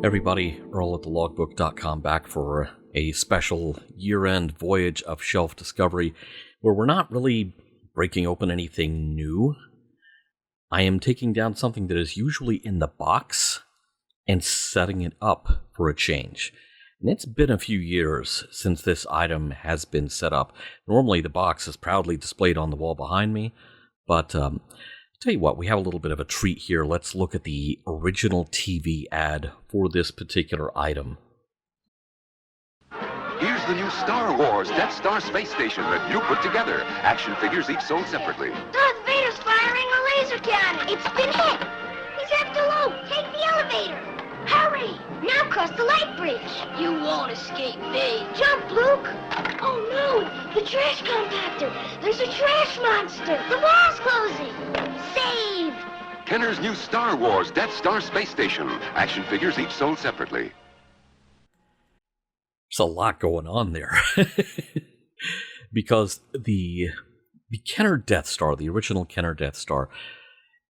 Everybody, Earl at thelogbook.com back for a special year-end voyage of shelf discovery where we're not really breaking open anything new. I am taking down something that is usually in the box and setting it up for a change. And it's been a few years since this item has been set up. Normally the box is proudly displayed on the wall behind me, but tell you what, we have a little bit of a treat here. Let's look at the original TV ad for this particular item. Here's the new Star Wars Death Star space station that you put together. Action figures each sold separately. Darth Vader's firing a laser cannon. It's been hit. He's after Luke. Take the elevator. Hurry. Now cross the light bridge. You won't escape me. Jump, Luke. Oh, no. The trash compactor. There's a trash monster. The wall's closing. Save. Kenner's new Star Wars Death Star space station. Action figures each sold separately. There's a lot going on there. Because the Kenner Death Star, the original Kenner Death Star,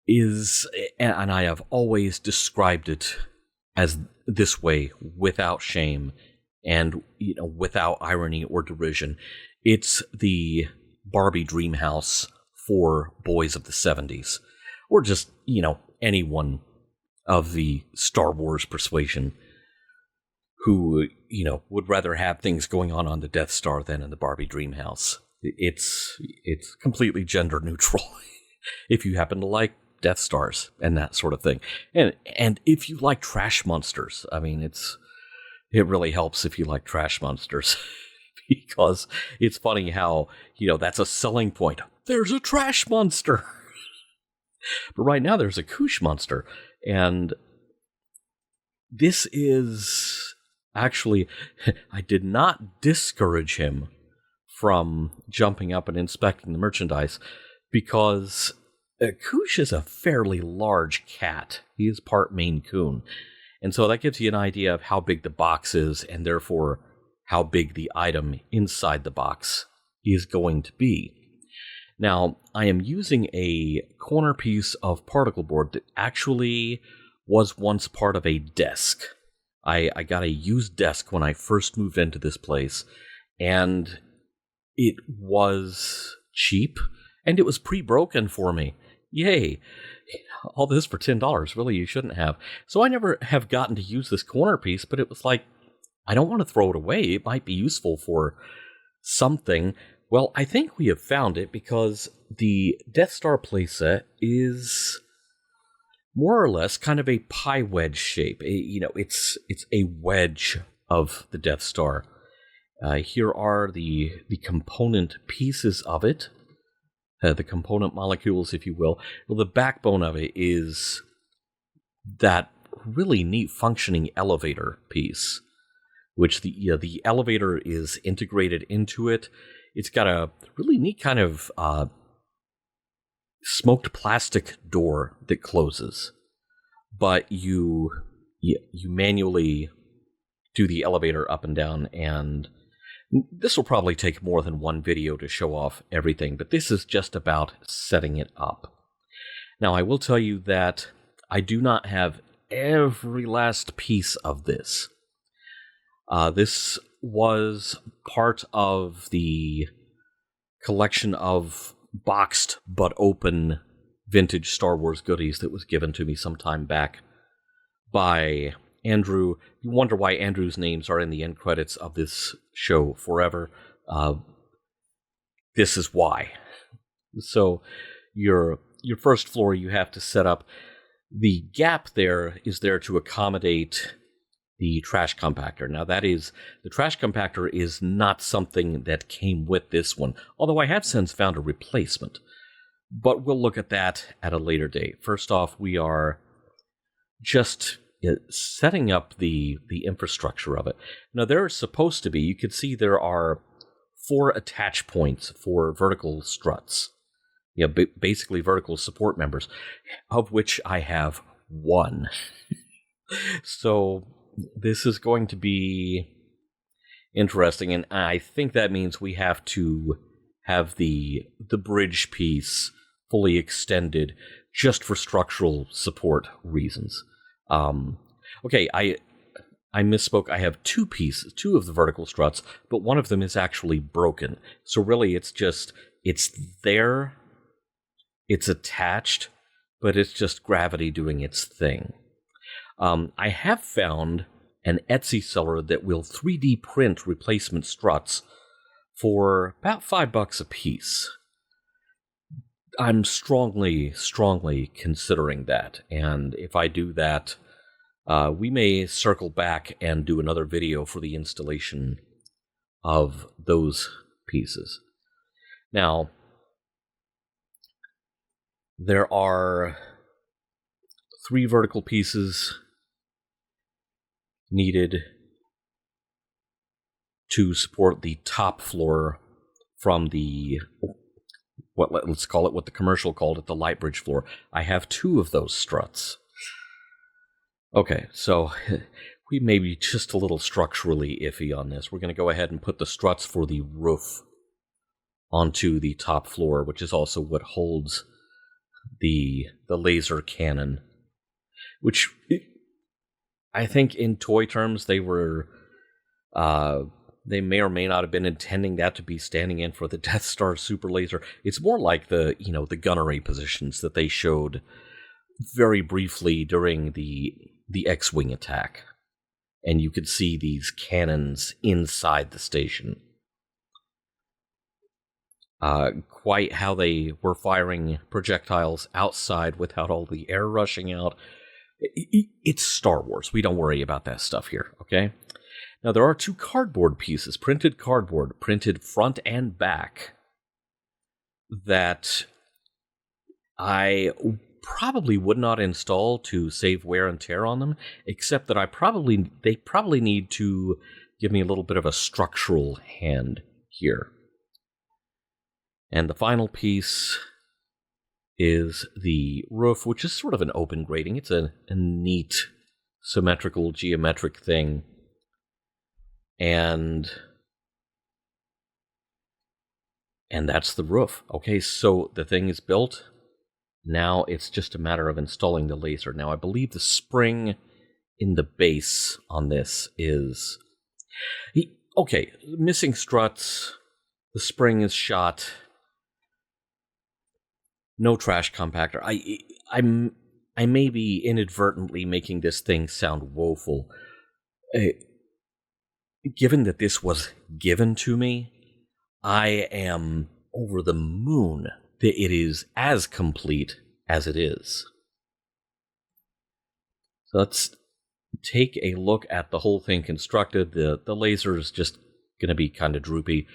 is, and I have always described it as this way, without shame and without irony or derision. It's the Barbie dream house for boys of the 70s, or just, anyone of the Star Wars persuasion who, would rather have things going on the Death Star than in the Barbie dream house. It's completely gender neutral if you happen to like Death Stars and that sort of thing. And if you like trash monsters, I mean, it really helps if you like trash monsters because it's funny how, that's a selling point. There's a trash monster. But right now there's a koosh monster. And this is actually, I did not discourage him from jumping up and inspecting the merchandise because Koosh is a fairly large cat. He is part Maine Coon. And so that gives you an idea of how big the box is and therefore how big the item inside the box is going to be. Now, I am using a corner piece of particle board that actually was once part of a desk. I got a used desk when I first moved into this place, and it was cheap, and it was pre-broken for me. Yay! All this for $10. Really, you shouldn't have. So I never have gotten to use this corner piece, but it was like, I don't want to throw it away. It might be useful for something. Well, I think we have found it because the Death Star playset is more or less kind of a pie wedge shape. It's a wedge of the Death Star. Here are the component pieces of it. The component molecules, if you will. Well, the backbone of it is that really neat functioning elevator piece, which the elevator is integrated into it. It's got a really neat kind of smoked plastic door that closes, but you manually do the elevator up and down, and this will probably take more than one video to show off everything, but this is just about setting it up. Now, I will tell you that I do not have every last piece of this. This was part of the collection of boxed but open vintage Star Wars goodies that was given to me some time back by Andrew. You wonder why Andrew's names are in the end credits of this show forever. This is why. So your first floor, you have to set up. The gap there is there to accommodate the trash compactor. Now the trash compactor is not something that came with this one, although I have since found a replacement. But we'll look at that at a later date. First off, we are just setting up the infrastructure of it. Now, there are supposed to be, you can see there are 4 attach points for vertical struts. Basically vertical support members, of which I have 1. So this is going to be interesting, and I think that means we have to have the bridge piece fully extended just for structural support reasons. Okay, I misspoke. I have two of the vertical struts, but one of them is actually broken. So really, it's there, it's attached, but it's just gravity doing its thing. I have found an Etsy seller that will 3D print replacement struts for about $5 a piece. I'm strongly considering that, and if I do that, we may circle back and do another video for the installation of those pieces. Now, there are 3 vertical pieces needed to support the top floor from the, let's call it what the commercial called it, the light bridge floor. I have 2 of those struts. Okay, so we may be just a little structurally iffy on this. We're going to go ahead and put the struts for the roof onto the top floor, which is also what holds the laser cannon, which I think in toy terms they were, they may or may not have been intending that to be standing in for the Death Star super laser. It's more like the gunnery positions that they showed very briefly during the X-Wing attack. And you could see these cannons inside the station. Quite how they were firing projectiles outside without all the air rushing out. It's Star Wars. We don't worry about that stuff here, okay? Now, there are 2 cardboard pieces, printed cardboard, printed front and back, that I probably would not install to save wear and tear on them, except that they probably need to give me a little bit of a structural hand here. And the final piece is the roof, which is sort of an open grating. It's a neat, symmetrical, geometric thing. And that's the roof. Okay, so the thing is built. Now it's just a matter of installing the laser. Now, I believe the spring in the base on this is... Okay, missing struts. The spring is shot. No trash compactor. I may be inadvertently making this thing sound woeful. Given that this was given to me, I am over the moon that it is as complete as it is. So let's take a look at the whole thing constructed. The laser is just going to be kind of droopy.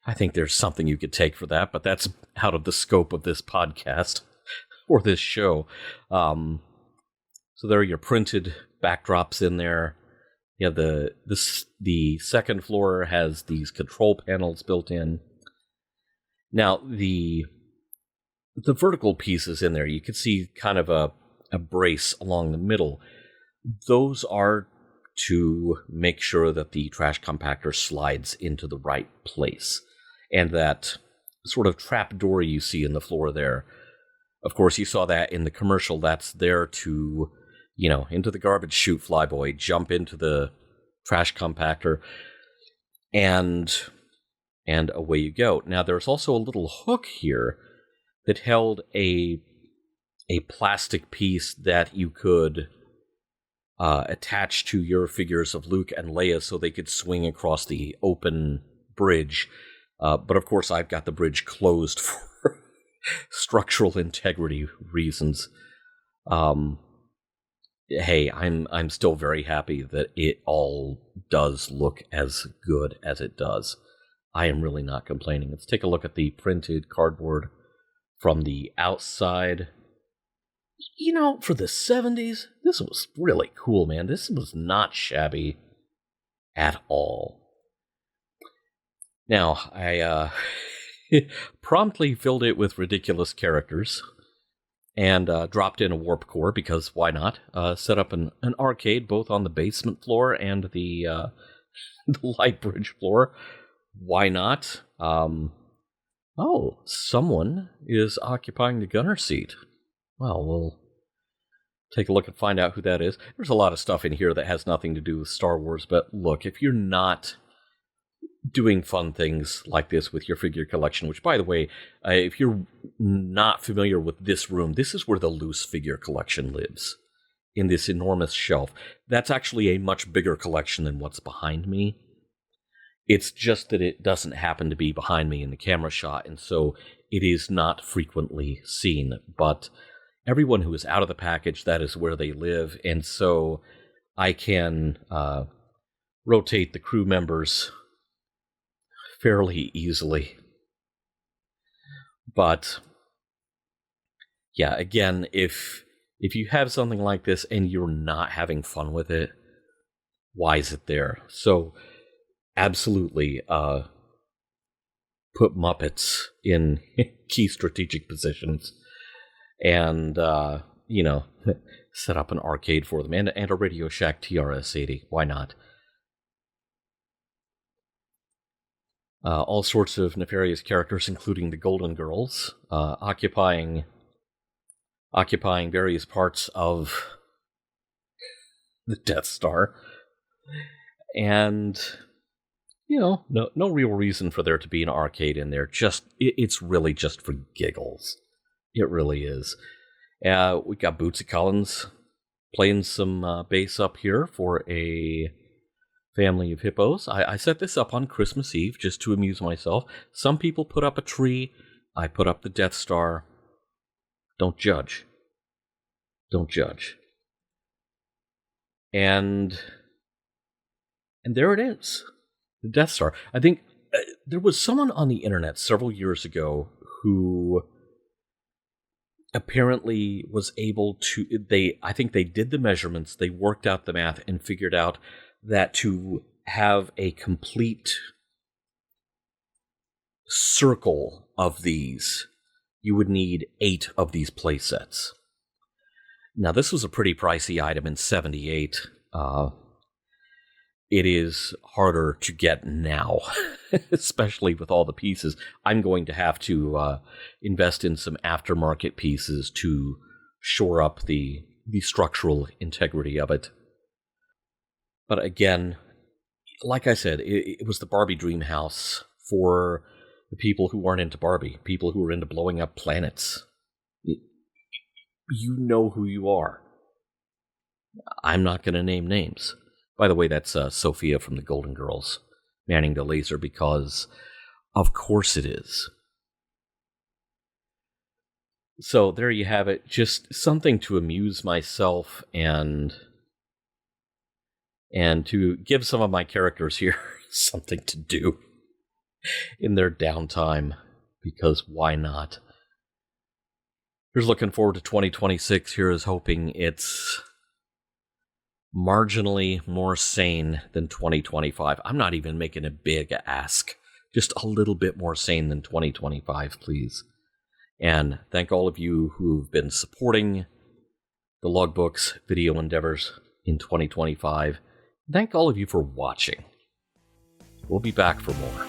I think there's something you could take for that, but that's out of the scope of this podcast or this show. So there are your printed backdrops in there. Yeah, the second floor has these control panels built in. Now, the vertical pieces in there, you can see kind of a brace along the middle. Those are to make sure that the trash compactor slides into the right place. And that sort of trap door you see in the floor there, of course, you saw that in the commercial. That's there to, into the garbage chute, Flyboy, jump into the trash compactor, and away you go. Now, there's also a little hook here that held a plastic piece that you could attach to your figures of Luke and Leia so they could swing across the open bridge. But of course, I've got the bridge closed for structural integrity reasons. Hey, I'm still very happy that it all does look as good as it does. I am really not complaining. Let's take a look at the printed cardboard from the outside. For the 70s, this was really cool, man. This was not shabby at all. Now, I promptly filled it with ridiculous characters and dropped in a warp core, because why not? Set up an arcade both on the basement floor and the light bridge floor. Why not? Someone is occupying the gunner seat. Well, take a look and find out who that is. There's a lot of stuff in here that has nothing to do with Star Wars, but look, if you're not doing fun things like this with your figure collection, which, by the way, if you're not familiar with this room, this is where the loose figure collection lives, in this enormous shelf. That's actually a much bigger collection than what's behind me. It's just that it doesn't happen to be behind me in the camera shot, and so it is not frequently seen. But everyone who is out of the package, that is where they live, and so I can rotate the crew members fairly easily. But yeah, again, if you have something like this and you're not having fun with it, why is it there? So absolutely put Muppets in key strategic positions and set up an arcade for them and a Radio Shack TRS-80. Why not? All sorts of nefarious characters, including the Golden Girls, occupying various parts of the Death Star. And, no real reason for there to be an arcade in there. It's really just for giggles. It really is. We got Bootsy Collins playing some bass up here for a family of hippos. I set this up on Christmas Eve just to amuse myself. Some people put up a tree. I put up the Death Star. Don't judge. Don't judge. And there it is. The Death Star. I think there was someone on the internet several years ago who apparently was able to... I think they did the measurements, they worked out the math, and figured out that to have a complete circle of these, you would need 8 of these play sets. Now, this was a pretty pricey item in '78. It is harder to get now, especially with all the pieces. I'm going to have to invest in some aftermarket pieces to shore up the structural integrity of it. But again, like I said, it was the Barbie dream house for the people who weren't into Barbie, people who were into blowing up planets. You know who you are. I'm not going to name names. By the way, that's Sophia from the Golden Girls manning the laser, because of course it is. So there you have it. Just something to amuse myself and to give some of my characters here something to do in their downtime, because why not? Here's looking forward to 2026. Here is hoping it's marginally more sane than 2025. I'm not even making a big ask. Just a little bit more sane than 2025, please. And thank all of you who've been supporting the Logbooks video endeavors in 2025. Thank all of you for watching. We'll be back for more.